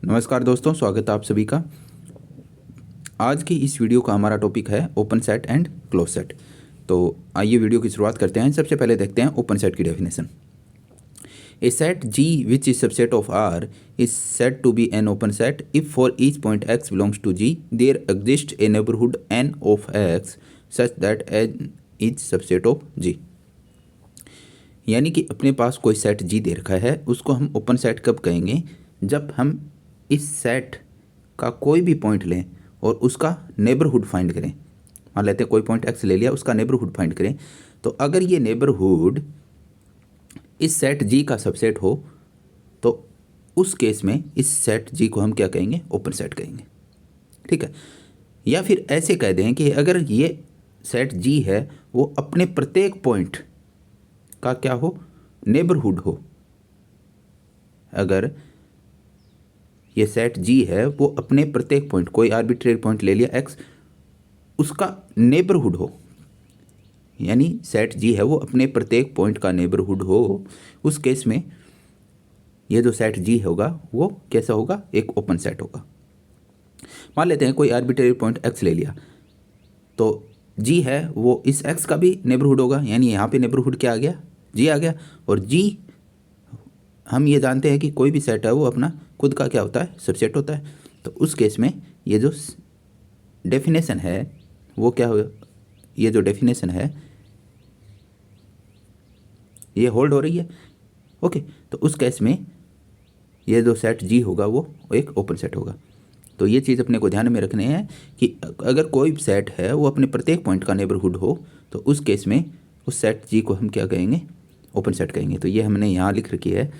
नमस्कार दोस्तों, स्वागत है आप सभी का। आज की इस वीडियो का हमारा टॉपिक है open set and close set. तो आइए वीडियो की शुरुआत करते हैं। सबसे पहले देखते हैं ओपन सेट की definition. A set G which is subset of R is said to be an open set if for each point x belongs to G there exist a neighbourhood N of x such that N is subset of G. यानी कि अपने पास कोई set जी दे रखा है, उसको हम open set कब कहेंगे? जब हम इस सेट का कोई भी पॉइंट लें और उसका नेबरहुड फाइंड करें। मान लेते हैं कोई पॉइंट एक्स ले लिया, उसका नेबरहुड फाइंड करें। तो अगर ये नेबरहुड इस सेट जी का सबसेट हो तो उस केस में इस सेट जी को हम क्या कहेंगे? ओपन सेट कहेंगे। ठीक है। या फिर ऐसे कह दें कि अगर ये सेट जी है वो अपने प्रत्येक पॉइंट का क्या हो? नेबरहुड हो। अगर ये सेट जी है वो अपने प्रत्येक पॉइंट, कोई आर्बिट्रेरी पॉइंट ले लिया एक्स, उसका नेबरहुड हो, यानी सेट जी है वो अपने प्रत्येक पॉइंट का नेबरहुड हो, उस केस में ये जो सेट जी होगा वो कैसा होगा? एक ओपन सेट होगा। मान लेते हैं कोई आर्बिट्रेरी पॉइंट एक्स ले लिया, तो जी है वो इस एक्स का भी नेबरहुड होगा, यानी यहाँ पे नेबरहुड क्या आ गया? जी आ गया। और जी हम ये जानते हैं कि कोई भी सेट है वो अपना खुद का क्या होता है? सबसेट होता है। तो उस केस में ये जो डेफिनेशन है वो क्या हो? ये जो डेफिनेशन है ये होल्ड हो रही है। ओके, तो उस केस में ये जो सेट जी होगा वो एक ओपन सेट होगा। तो ये चीज़ अपने को ध्यान में रखने हैं कि अगर कोई सेट है वो अपने प्रत्येक पॉइंट का नेबरहुड हो तो उस केस में उस सेट जी को हम क्या कहेंगे? ओपन सेट कहेंगे। तो ये हमने यहाँ लिख रखी है।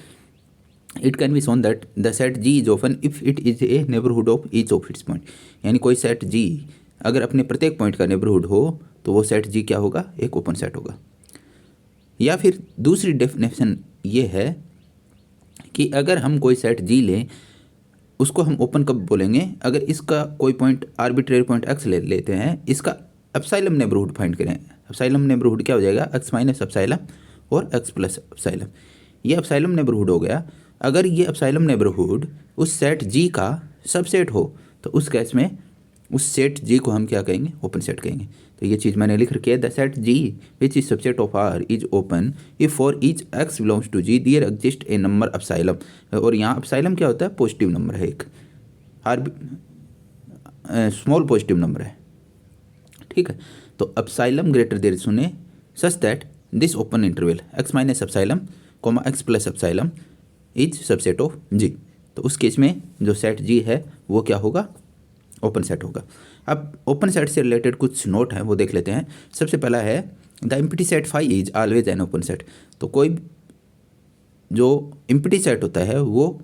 It can be shown that the set G is open if it is a neighbourhood of each of its point. यानी कोई सेट जी अगर अपने प्रत्येक पॉइंट का नेबरहुड हो तो वो सेट जी क्या होगा? एक ओपन सेट होगा। या फिर दूसरी डेफिनेशन ये है कि अगर हम कोई सेट जी लें उसको हम ओपन कब बोलेंगे? अगर इसका कोई पॉइंट आर्बिट्रेरी पॉइंट एक्स ले लेते हैं, इसका एप्सिलम नेबरहुड फाइंड करें। एप्सिलम नेबरहुड क्या हो जाएगा? एक्स माइनस एप्सिलम और एक्स प्लस एप्सिलम। ये एप्सिलम नेबरहुड हो गया। अगर ये एप्सिलम नेबरहुड उस सेट जी का सबसेट हो तो उस केस में उस सेट जी को हम क्या कहेंगे? ओपन सेट कहेंगे। तो ये चीज़ मैंने लिख रखी है। The set G which is subset of R is open if for each x belongs to G there exist a number epsilon. और यहाँ एप्सिलम क्या होता है? पॉजिटिव नंबर है, एक स्मॉल पॉजिटिव नंबर है। ठीक है। तो एप्सिलम ग्रेटर देर सुने such that this open interval x minus epsilon comma x plus epsilon is subset of G. तो उस केस में जो सेट जी है वो क्या होगा? ओपन सेट होगा। अब ओपन सेट से रिलेटेड कुछ नोट हैं वो देख लेते हैं। सबसे पहला है the empty set phi is always an open set. तो कोई जो एम्प्टी सेट होता है वो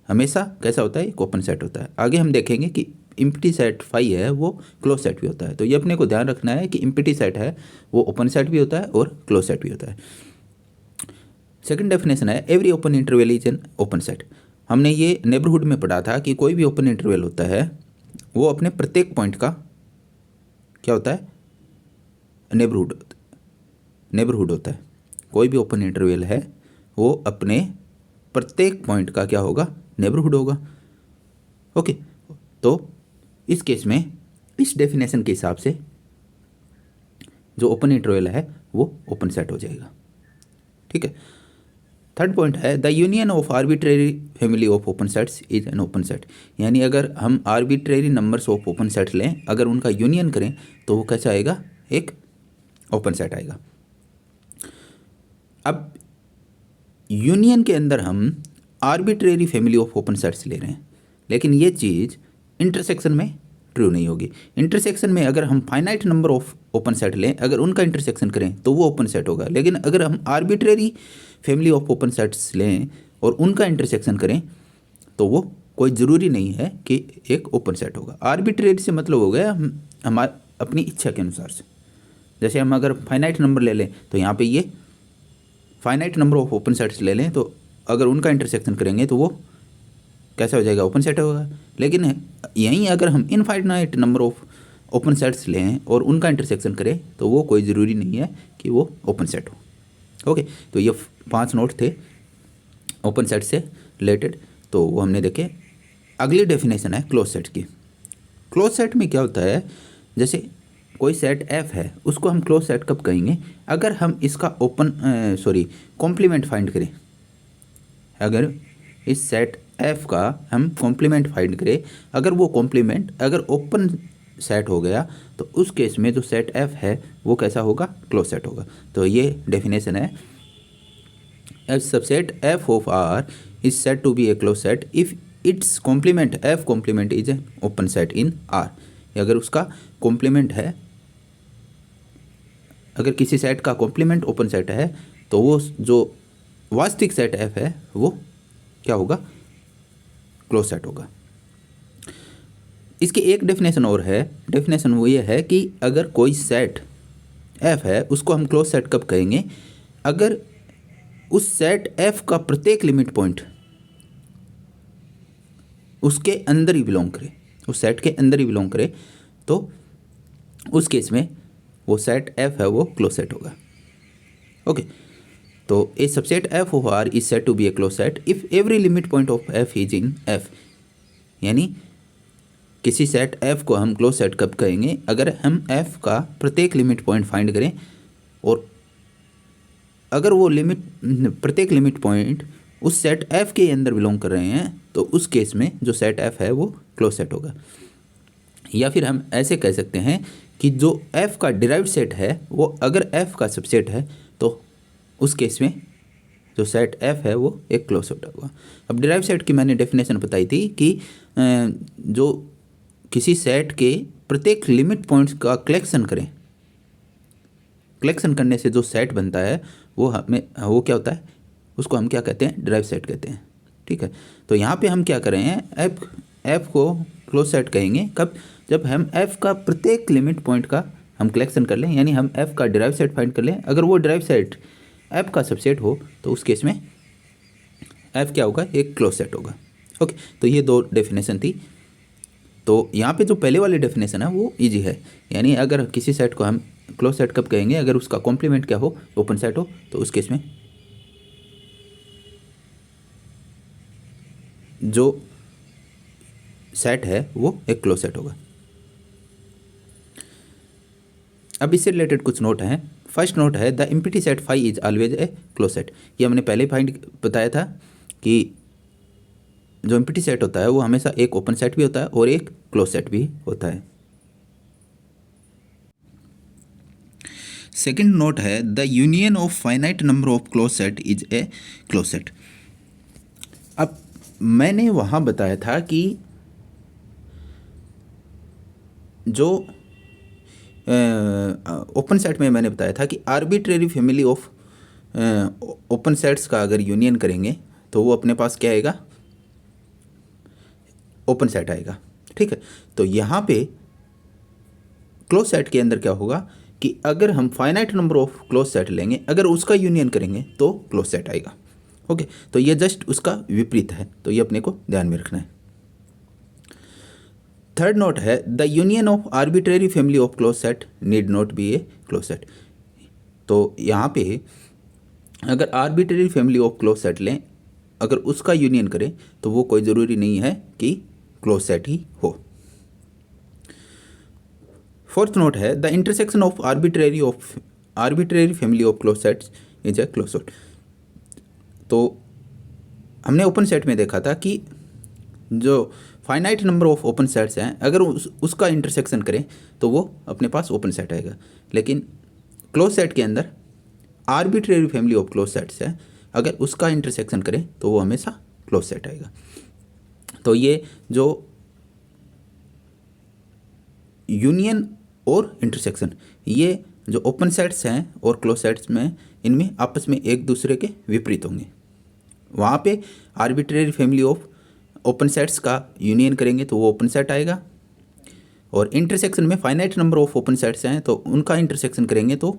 हमेशा कैसा होता है? एक ओपन सेट होता है। आगे हम देखेंगे कि एम्प्टी सेट फाई है वो क्लोज सेट भी होता है। तो ये अपने को ध्यान रखना है कि एम्प्टी सेट है वो ओपन सेट भी होता है और क्लोज सेट भी होता है। सेकंड डेफिनेशन है every open interval is an open set. हमने ये नेबरहुड में पढ़ा था कि कोई भी ओपन इंटरवल होता है वो अपने प्रत्येक पॉइंट का क्या होता है? नेबरहुड होता है। कोई भी ओपन इंटरवल है वो अपने प्रत्येक पॉइंट का क्या होगा? नेबरहुड होगा। ओके, तो इस केस में इस डेफिनेशन के हिसाब से जो ओपन इंटरवल है वो ओपन सेट हो जाएगा। ठीक है। थर्ड पॉइंट है the union of arbitrary family of open sets is an open set. यानी अगर हम arbitrary numbers of open set लें, अगर उनका यूनियन करें तो वो कैसा आएगा? एक ओपन सेट आएगा। अब यूनियन के अंदर हम arbitrary family of open sets ले रहे हैं, लेकिन ये चीज़ इंटरसेक्शन में ट्रू नहीं होगी। इंटरसेक्शन में अगर हम finite number of open set लें, अगर उनका इंटरसेक्शन करें तो वो ओपन सेट होगा। लेकिन अगर हम arbitrary family of open sets लें और उनका इंटरसेक्शन करें तो वो कोई ज़रूरी नहीं है कि एक ओपन सेट होगा। आर्बिट्रेरी से मतलब हो गया हम अपनी इच्छा के अनुसार से। जैसे हम अगर फाइनाइट नंबर ले लें तो यहाँ पे ये finite number of open sets ले लें तो अगर उनका इंटरसेक्शन करेंगे तो वो कैसा हो जाएगा? ओपन सेट होगा। लेकिन यहीं अगर हम infinite number of open sets लें और उनका इंटरसेक्शन करें तो वो कोई ज़रूरी नहीं है कि वो ओपन सेट हो। ओके, तो ये 5 नोट थे ओपन सेट से रिलेटेड। तो वो हमने देखे। अगली डेफिनेशन है क्लोज सेट की। क्लोज सेट में क्या होता है, जैसे कोई सेट एफ है, उसको हम क्लोज सेट कब कहेंगे, अगर हम इसका कॉम्प्लीमेंट फाइंड करें। अगर इस सेट एफ का हम कॉम्प्लीमेंट फाइंड करें, अगर वो कॉम्प्लीमेंट अगर ओपन सेट हो गया, तो उस केस में जो सेट एफ है वो कैसा होगा, क्लोज सेट होगा। तो ये डेफिनेशन है, a subset f of R is said to be a closed set if its complement f complement is an open set in R। अगर उसका कॉम्प्लीमेंट है, अगर किसी सेट का कॉम्प्लीमेंट ओपन सेट है, तो वो जो वास्तविक सेट f है वो क्या होगा, क्लोज सेट होगा। इसकी एक डेफिनेशन और है, डेफिनेशन वो ये है कि अगर कोई सेट f है उसको हम क्लोज सेट कब कहेंगे, अगर उस सेट f का प्रत्येक लिमिट पॉइंट उसके अंदर ही बिलोंग करे, उस सेट के अंदर ही बिलोंग करे, तो उस केस में वो सेट f है वो क्लोज सेट होगा। ओके, तो a subset f of R is said to be a close set if every limit point of f is in f। यानी किसी सेट f को हम क्लोज सेट कब कहेंगे, अगर हम f का प्रत्येक लिमिट पॉइंट फाइंड करें, और अगर वो प्रत्येक लिमिट पॉइंट उस सेट f के अंदर बिलोंग कर रहे हैं, तो उस केस में जो सेट f है वो क्लोज सेट होगा। या फिर हम ऐसे कह सकते हैं कि जो f का डिराइव्ड सेट है वो अगर f का सबसेट है, तो उस केस में जो सेट f है वो एक क्लोज सेट होगा। अब डिराइव्ड सेट की मैंने डेफिनेशन बताई थी कि जो किसी सेट के प्रत्येक लिमिट पॉइंट्स का कलेक्शन करें, कलेक्शन करने से जो सेट बनता है वो क्या होता है, उसको हम क्या कहते हैं, डिराइव सेट कहते हैं। ठीक है, तो यहाँ पे हम क्या कर रहे हैं, f को क्लोज सेट कहेंगे कब, जब हम f का प्रत्येक लिमिट पॉइंट का हम कलेक्शन कर लें, यानी हम f का डिराइव सेट फाइंड कर लें। अगर वो डिराइव सेट f का सबसेट हो, तो उस केस में f क्या होगा, एक क्लोज सेट होगा। ओके, तो ये दो डेफिनेशन थी। तो यहाँ पे जो पहले वाली डेफिनेशन है वो इजी है, यानी अगर किसी सेट को हम क्लोज सेट कब कहेंगे, अगर उसका कॉम्प्लीमेंट क्या हो, ओपन सेट हो, तो उस केस में जो सेट है वो एक क्लोज सेट होगा। अब इससे रिलेटेड कुछ नोट हैं। फर्स्ट नोट है, the empty set phi is always a close set. ये हमने पहले फाइंड बताया था कि जो एम्प्टी सेट होता है वो हमेशा एक ओपन सेट भी होता है और एक क्लोज सेट भी होता है। सेकेंड नोट है, the union of finite number of close set is a close set. अब मैंने वहाँ बताया था कि जो ओपन सेट में मैंने बताया था कि arbitrary family of open sets का अगर यूनियन करेंगे तो वो अपने पास क्या आएगा, ओपन सेट आएगा। ठीक है, तो यहाँ पे क्लोज सेट के अंदर क्या होगा कि अगर हम finite number of close set लेंगे, अगर उसका यूनियन करेंगे तो क्लोज सेट आएगा। ओके, तो ये जस्ट उसका विपरीत है, तो ये अपने को ध्यान में रखना है। थर्ड नोट है, the union of arbitrary family of close set need not be a close set. तो यहाँ पे अगर arbitrary family of close set लें, अगर उसका यूनियन करें, तो वो कोई ज़रूरी नहीं है कि क्लोज सेट ही हो। फोर्थ नोट है, the intersection of arbitrary family of close sets is a close set. तो हमने ओपन सेट में देखा था कि जो finite number of open sets हैं, अगर उसका इंटरसेक्शन करें तो वो अपने पास ओपन सेट आएगा। लेकिन क्लोज सेट के अंदर arbitrary family of close sets है, अगर उसका इंटरसेक्शन करें तो वो हमेशा क्लोज सेट आएगा। तो ये जो यूनियन और इंटरसेक्शन, ये जो ओपन सेट्स हैं और क्लोज सेट्स में, इनमें आपस में एक दूसरे के विपरीत होंगे। वहाँ पे arbitrary family of open sets का यूनियन करेंगे तो वो ओपन सेट आएगा, और इंटरसेक्शन में finite number of open sets हैं तो उनका इंटरसेक्शन करेंगे तो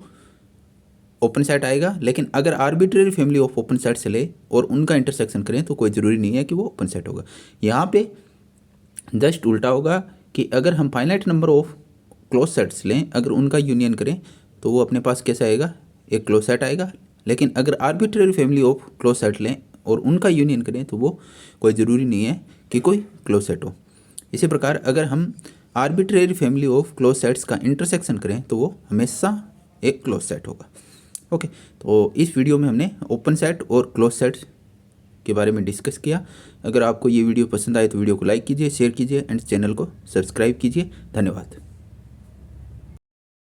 ओपन सेट आएगा। लेकिन अगर arbitrary family of open sets ले और उनका इंटरसेक्शन करें तो कोई ज़रूरी नहीं है कि वो ओपन सेट होगा। यहाँ पे जस्ट उल्टा होगा कि अगर हम finite number of close sets लें, अगर उनका यूनियन करें तो वो अपने पास कैसा आएगा, एक क्लोज सेट आएगा। लेकिन अगर arbitrary family of close set लें और उनका यूनियन करें तो वो कोई ज़रूरी नहीं है कि कोई क्लोज सेट हो। इसी प्रकार अगर हम arbitrary family of close sets का इंटरसेक्शन करें तो वो हमेशा एक क्लोज सेट होगा। ओके, तो इस वीडियो में हमने ओपन सेट और क्लोज सेट्स के बारे में डिस्कस किया। अगर आपको ये वीडियो पसंद आए तो वीडियो को लाइक कीजिए, शेयर कीजिए एंड चैनल को सब्सक्राइब कीजिए। धन्यवाद।